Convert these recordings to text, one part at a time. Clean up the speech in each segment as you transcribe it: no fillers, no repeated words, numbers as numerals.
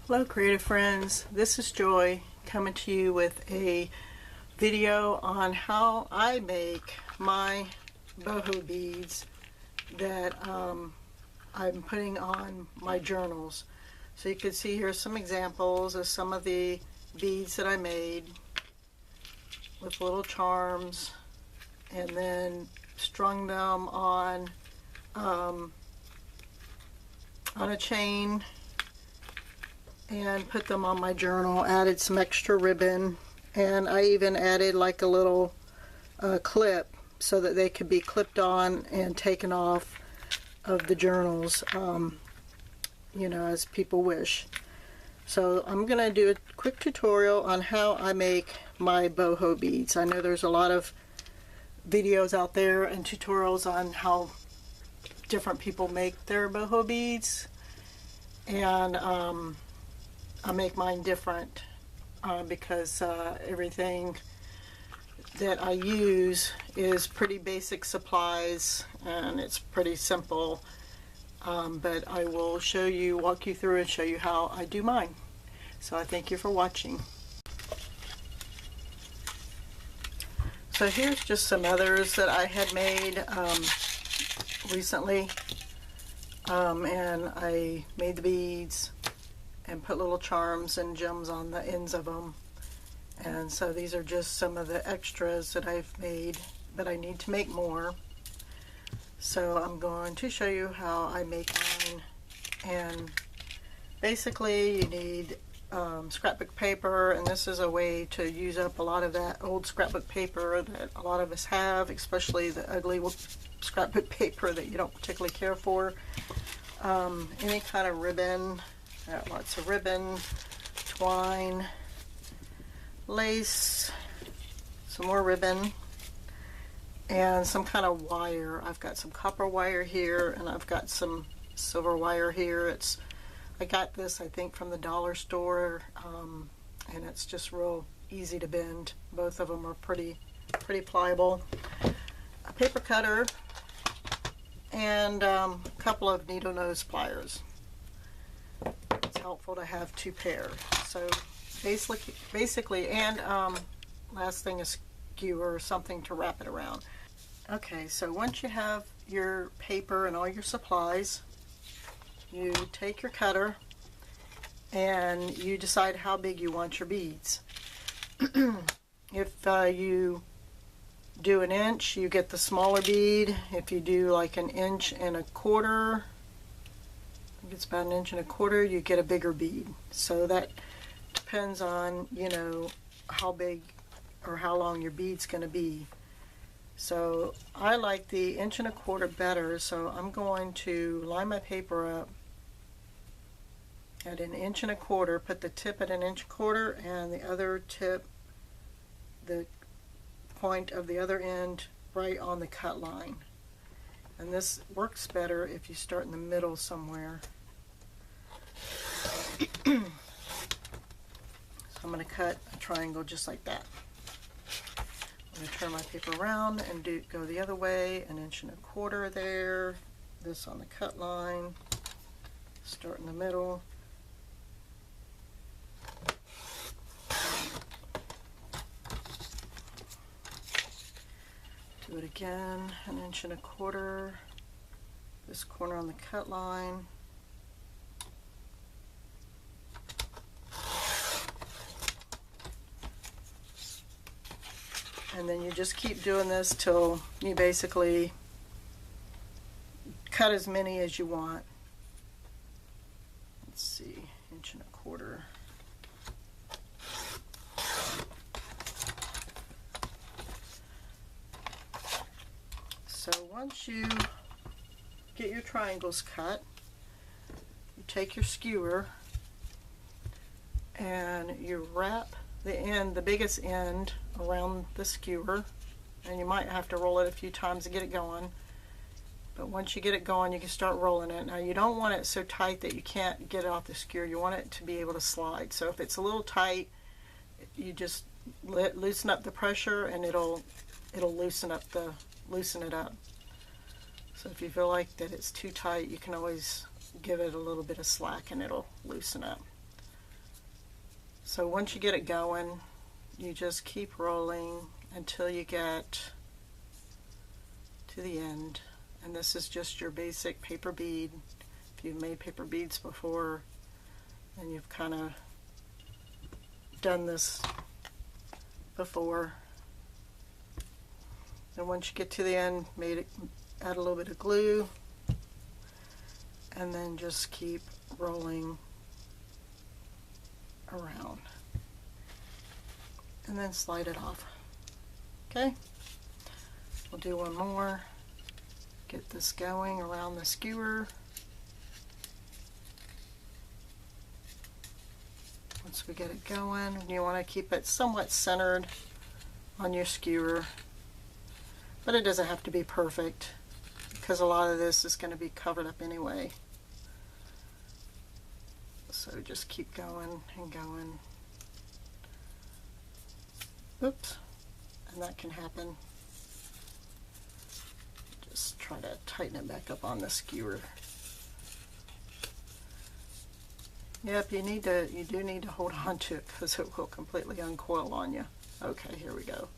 Hello creative friends, this is Joy coming to you with a video on how I make my boho beads that I'm putting on my journals. So you can see here some examples of some of the beads that I made with little charms, and then strung them on a chain and put them on my journal. Added some extra ribbon, and I even added like a little clip so that they could be clipped on and taken off of the journals, you know, as people wish. So I'm going to do a quick tutorial on how I make my boho beads. I know there's a lot of videos out there and tutorials on how different people make their boho beads, and I make mine different because everything that I use is pretty basic supplies and it's pretty simple, but I will walk you through and show you how I do mine. So I thank you for watching. So here's just some others that I had made recently, and I made the beads and put little charms and gems on the ends of them. And so these are just some of the extras that I've made, but I need to make more. So I'm going to show you how I make mine. And basically you need scrapbook paper, and this is a way to use up a lot of that old scrapbook paper that a lot of us have, especially the ugly scrapbook paper that you don't particularly care for. Any kind of ribbon. Got lots of ribbon, twine, lace, some more ribbon, and some kind of wire. I've got some copper wire here, and I've got some silver wire here. I got this, I think, from the dollar store, and it's just real easy to bend. Both of them are pretty pliable. A paper cutter, and a couple of needle nose pliers. Helpful to have two pairs. So basically, and last thing is skewer or something to wrap it around. Okay, so once you have your paper and all your supplies, you take your cutter and you decide how big you want your beads. If you do an inch, you get the smaller bead. If you do like an inch and a quarter, it's about an inch and a quarter, you get a bigger bead. So that depends on, you know, how big or how long your bead's going to be. So I like the inch and a quarter better, so I'm going to line my paper up at an inch and a quarter, put the tip at an inch and a quarter, and the other tip, the point of the other end, right on the cut line. And this works better if you start in the middle somewhere. So I'm going to cut a triangle just like that. I'm going to turn my paper around and go the other way, an inch and a quarter there, this on the cut line, start in the middle. Do it again, an inch and a quarter, this corner on the cut line. And then you just keep doing this till you basically cut as many as you want. Let's see, inch and a quarter. So once you get your triangles cut, you take your skewer and you wrap the end, the biggest end, around the skewer, and you might have to roll it a few times to get it going, but once you get it going you can start rolling it. Now you don't want it so tight that you can't get it off the skewer. You want it to be able to slide. So if it's a little tight, you just loosen up the pressure and it'll loosen it up. So if you feel like that it's too tight, you can always give it a little bit of slack and it'll loosen up. So once you get it going, you just keep rolling until you get to the end. And this is just your basic paper bead. If you've made paper beads before and you've kind of done this before, and once you get to the end, add a little bit of glue, and then just keep rolling around, and then slide it off. Okay, we'll do one more. Get this going around the skewer. Once we get it going, you want to keep it somewhat centered on your skewer, but it doesn't have to be perfect because a lot of this is going to be covered up anyway. So just keep going and going. Oops, and that can happen. Just try to tighten it back up on the skewer. Yep, you do need to hold on to it because it will completely uncoil on you. Okay, here we go.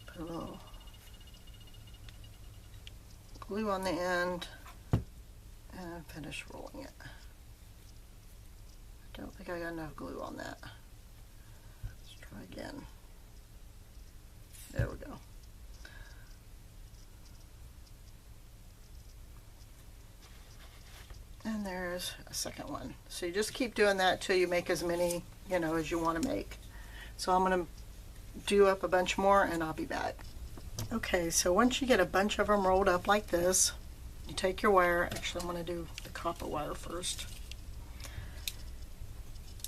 Put a little glue on the end and finish rolling it. I don't think I got enough glue on that. Let's try again. There we go. And there's a second one. So you just keep doing that till you make as many, as you want to make. So I'm going to do up a bunch more and I'll be back. Okay, so once you get a bunch of them rolled up like this, you take your wire. Actually, I'm going to do the copper wire first.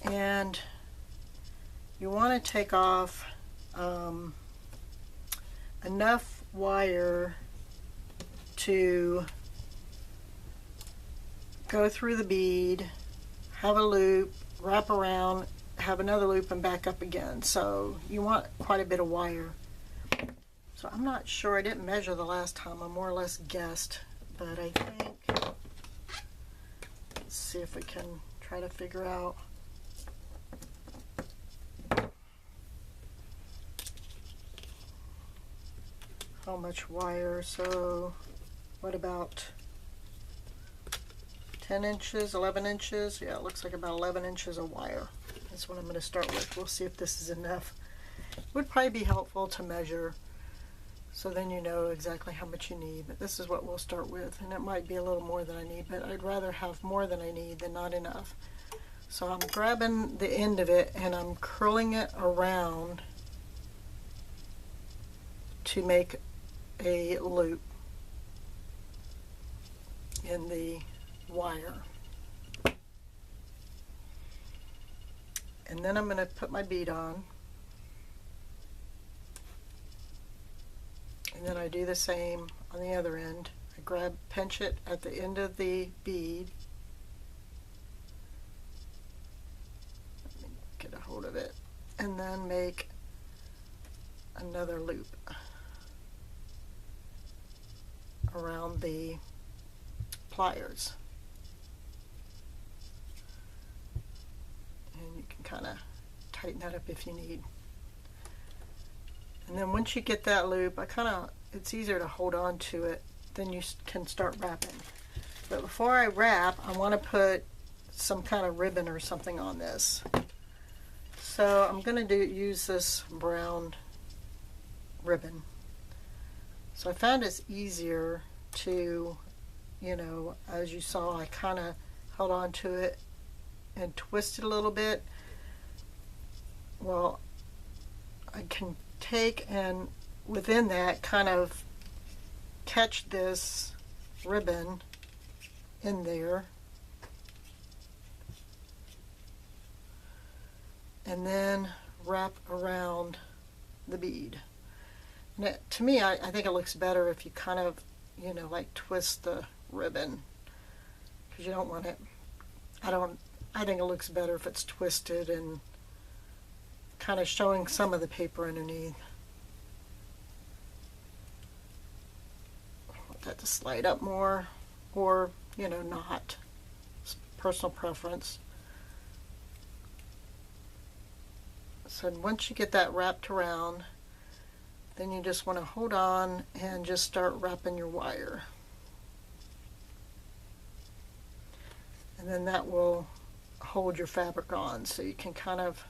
And you want to take off enough wire to go through the bead, have a loop, wrap around, have another loop, and back up again. So you want quite a bit of wire. So I'm not sure, I didn't measure the last time, I more or less guessed, but I think, let's see if we can try to figure out. How much wire? So what about 10 inches, 11 inches? Yeah, it looks like about 11 inches of wire. That's what I'm going to start with. We'll see if this is enough. It would probably be helpful to measure so then you know exactly how much you need, but this is what we'll start with, and it might be a little more than I need, but I'd rather have more than I need than not enough. So I'm grabbing the end of it and I'm curling it around to make a loop in the wire. And then I'm going to put my bead on. And then I do the same on the other end. I pinch it at the end of the bead. Let me get a hold of it. And then make another loop around the pliers. And you can kind of tighten that up if you need. And then once you get that loop, it's easier to hold on to it, then you can start wrapping. But before I wrap, I want to put some kind of ribbon or something on this. So I'm going to use this brown ribbon. So I found it's easier to, as you saw, I kind of held on to it and twisted a little bit. Well, I can take and within that kind of catch this ribbon in there, and then wrap around the bead. And to me, I think it looks better if you kind of, like twist the ribbon, because you don't want it, I think it looks better if it's twisted and kind of showing some of the paper underneath. I want that to slide up more, or, you know, not. It's personal preference. So once you get that wrapped around, then you just want to hold on and just start wrapping your wire. And then that will hold your fabric on, so you can kind of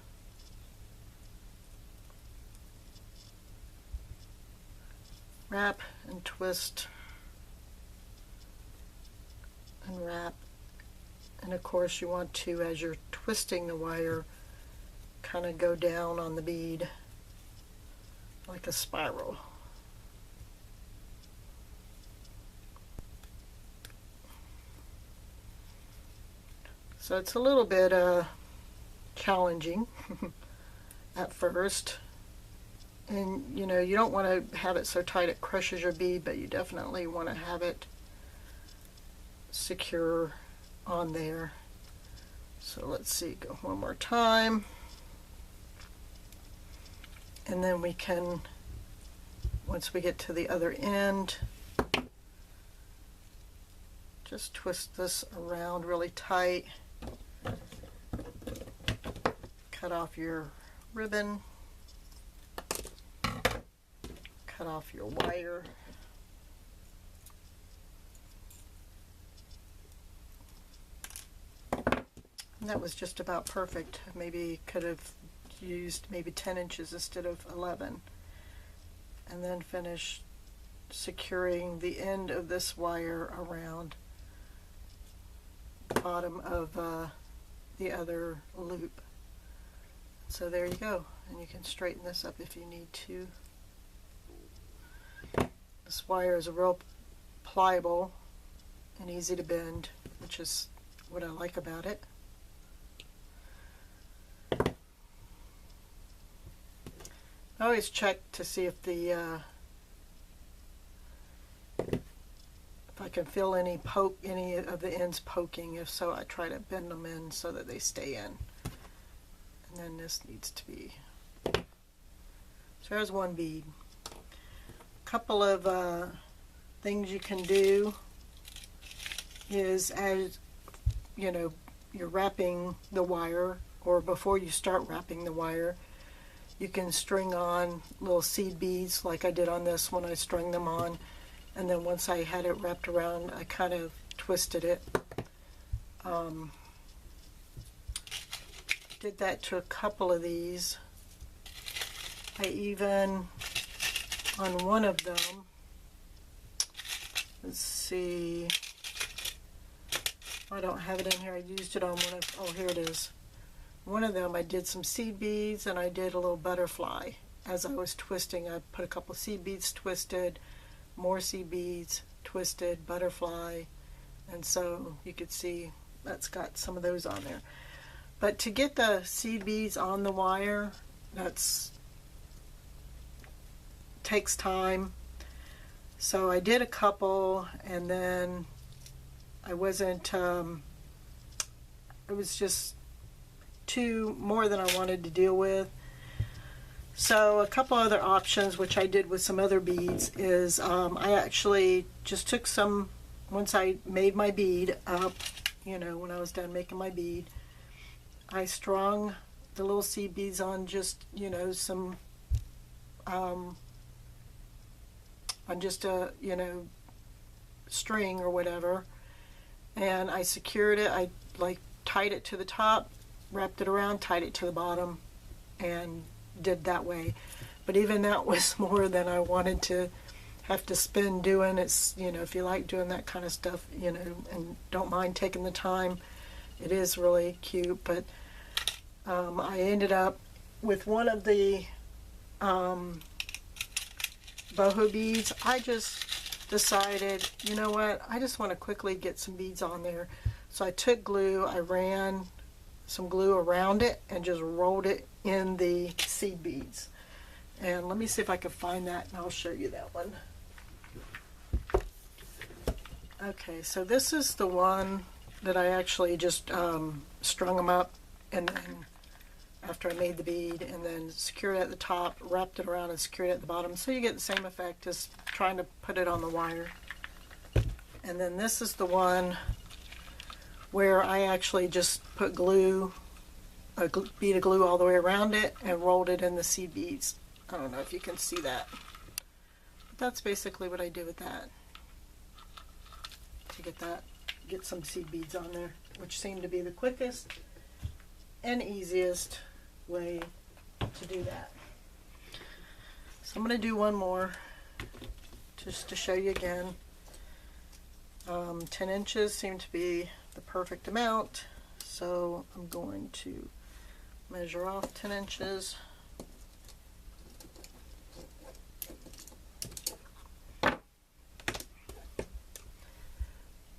wrap and twist and wrap. And of course you want to, as you're twisting the wire, kind of go down on the bead like a spiral. So it's a little bit challenging at first, and you know, you don't want to have it so tight it crushes your bead, but you definitely want to have it secure on there. So let's see, go one more time, and then we can, once we get to the other end, just twist this around really tight. Cut off your ribbon, cut off your wire, and that was just about perfect. Maybe could have used maybe 10 inches instead of 11, and then finish securing the end of this wire around the bottom of the other loop. So there you go, and you can straighten this up if you need to. This wire is real pliable and easy to bend, which is what I like about it. I always check to see if the if I can feel any of the ends poking. If so, I try to bend them in so that they stay in. And then this needs to be, so there's one bead. A couple of things you can do is, as you know, you're wrapping the wire, or before you start wrapping the wire, you can string on little seed beads like I did on this one. I strung them on, and then once I had it wrapped around, I kind of twisted it. Did that to a couple of these. I even, on one of them, let's see, I don't have it in here. I used it on one of, oh, here it is. One of them I did some seed beads, and I did a little butterfly. As I was twisting, I put a couple seed beads twisted, more seed beads twisted, butterfly, and so you could see that's got some of those on there. But to get the seed beads on the wire, takes time. So I did a couple, and then I wasn't, it was just more than I wanted to deal with. So a couple other options, which I did with some other beads, is I actually just took some, once I made my bead up, you know, when I was done making my bead, I strung the little seed beads on just, you know, some, on just a, you know, string or whatever, and I secured it. I like tied it to the top, wrapped it around, tied it to the bottom, and did that way. But even that was more than I wanted to have to spend doing. It's, you know, if you like doing that kind of stuff, you know, and don't mind taking the time, it is really cute. But I ended up with one of the boho beads. I just decided, you know what, I just want to quickly get some beads on there. So I took glue, I ran some glue around it and just rolled it in the seed beads. And let me see if I can find that, and I'll show you that one. Okay, so this is the one that I actually just strung them up, and then after I made the bead, and then secured it at the top, wrapped it around and secured it at the bottom, so you get the same effect as trying to put it on the wire. And then this is the one where I actually just put glue, a bead of glue all the way around it, and rolled it in the seed beads. I don't know if you can see that, but that's basically what I did with that, to get some seed beads on there, which seemed to be the quickest and easiest way to do that. So I'm going to do one more just to show you again. 10 inches seemed to be the perfect amount, so I'm going to measure off 10 inches.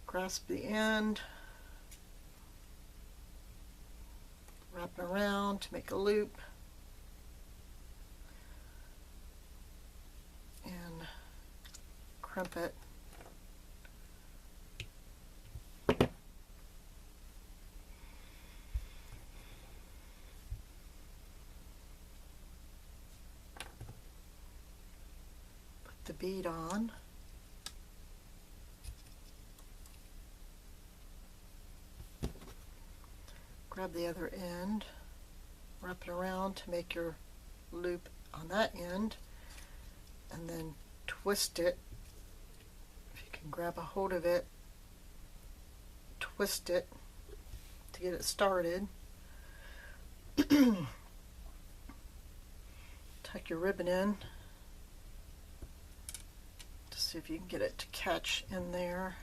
Grasp the end, wrap it around to make a loop, and crimp it. Put the bead on. Grab the other end, wrap it around to make your loop on that end, and then twist it. If you can grab a hold of it, twist it to get it started. Tuck your ribbon in to see if you can get it to catch in there,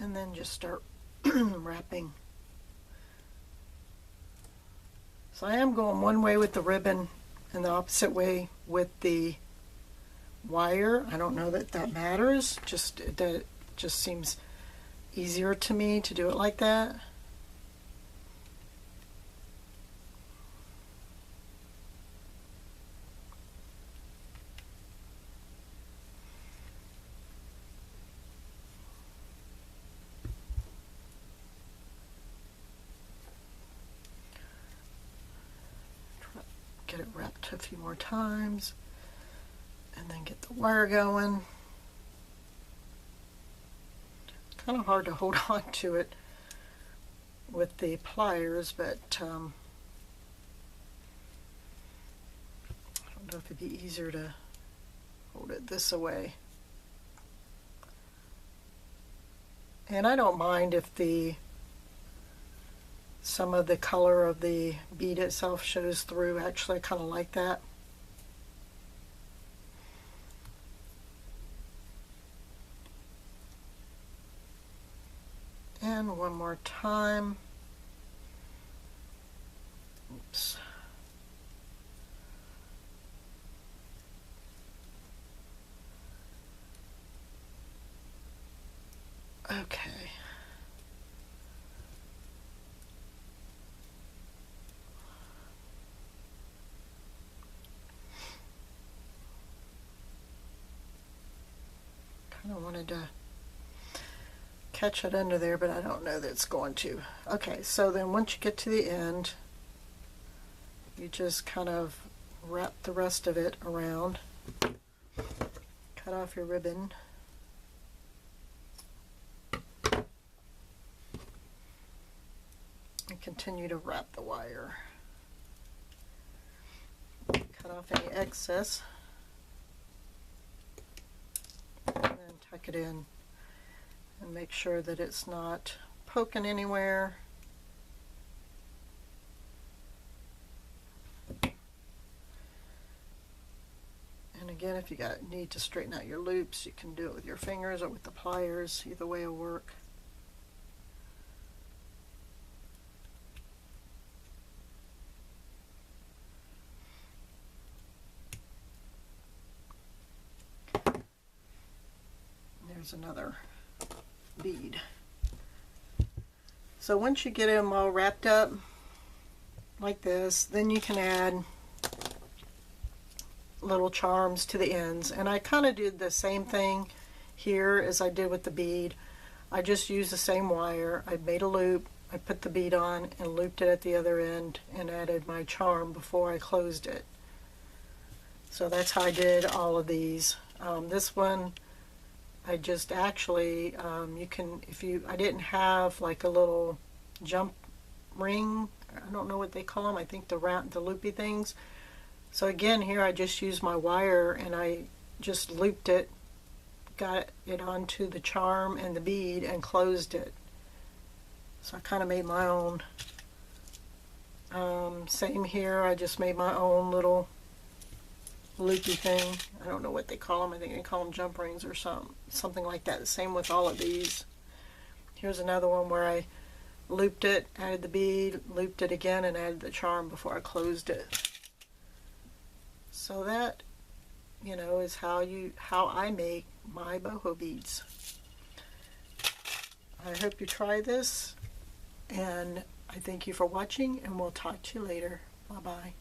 and then just start wrapping. So I am going one way with the ribbon and the opposite way with the wire. I don't know that that matters, it just seems easier to me to do it like that. Get it wrapped a few more times, and then get the wire going. Kind of hard to hold on to it with the pliers, but I don't know if it'd be easier to hold it this way. And I don't mind if some of the color of the bead itself shows through. Actually, I kind of like that. And one more time. Oops. Okay. I wanted to catch it under there, but I don't know that it's going to. Okay, so then once you get to the end, you just kind of wrap the rest of it around, cut off your ribbon, and continue to wrap the wire. Cut off any excess. Tuck it in and make sure that it's not poking anywhere. And again, if you need to straighten out your loops, you can do it with your fingers or with the pliers. Either way will work. Another bead. So once you get them all wrapped up like this, then you can add little charms to the ends. And I kind of did the same thing here as I did with the bead. I just used the same wire. I made a loop, I put the bead on and looped it at the other end and added my charm before I closed it. So that's how I did all of these. This one, I just actually, you can, I didn't have like a little jump ring, I don't know what they call them, I think the loopy things. So again, here I just used my wire and I just looped it, got it onto the charm and the bead and closed it. So I kind of made my own. Same here, I just made my own little loopy thing. I don't know what they call them. I think they call them jump rings or something like that. Same with all of these. Here's another one where I looped it, added the bead, looped it again, and added the charm before I closed it. So that, you know, is how I make my boho beads. I hope you try this, and I thank you for watching, and we'll talk to you later. Bye-bye.